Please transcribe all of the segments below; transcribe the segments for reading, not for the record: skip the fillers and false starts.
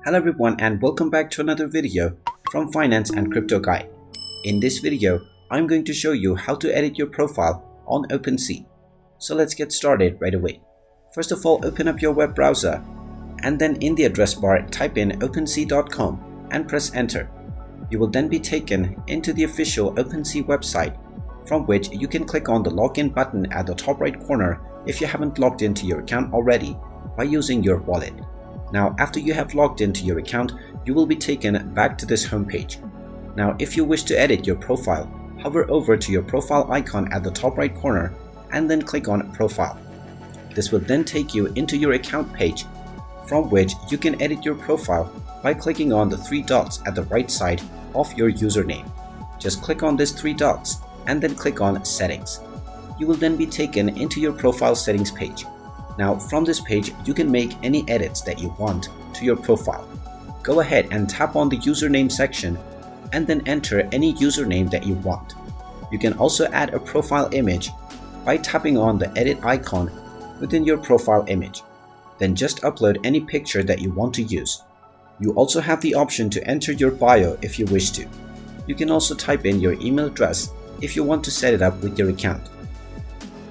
Hello everyone and welcome back to another video from Finance and Crypto Guide. In this video, I'm going to show you how to edit your profile on Opensea. So let's get started right away. First of all, open up your web browser and then in the address bar type in opensea.com and press enter. You will then be taken into the official Opensea website, from which you can click on the login button at the top right corner if you haven't logged into your account already by using your wallet. Now, after you have logged into your account, you will be taken back to this homepage. Now, if you wish to edit your profile, hover over to your profile icon at the top right corner and then click on Profile. This will then take you into your account page, from which you can edit your profile by clicking on the three dots at the right side of your username. Just click on these three dots and then click on Settings. You will then be taken into your profile settings page. Now, from this page, you can make any edits that you want to your profile. Go ahead and tap on the username section and then enter any username that you want. You can also add a profile image by tapping on the edit icon within your profile image. Then just upload any picture that you want to use. You also have the option to enter your bio if you wish to. You can also type in your email address if you want to set it up with your account.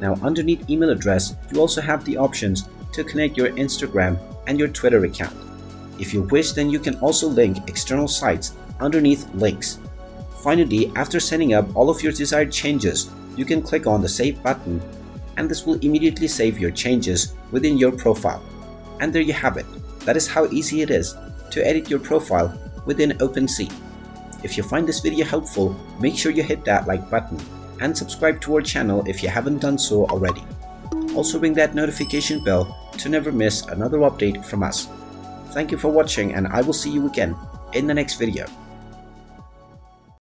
Now, underneath email address, you also have the options to connect your Instagram and your Twitter account. If you wish, then you can also link external sites underneath links. Finally, after setting up all of your desired changes, you can click on the Save button and this will immediately save your changes within your profile. And there you have it. That is how easy it is to edit your profile within Opensea. If you find this video helpful, make sure you hit that like button and subscribe to our channel if you haven't done so already. Also ring that notification bell to never miss another update from us. Thank you for watching and I will see you again in the next video.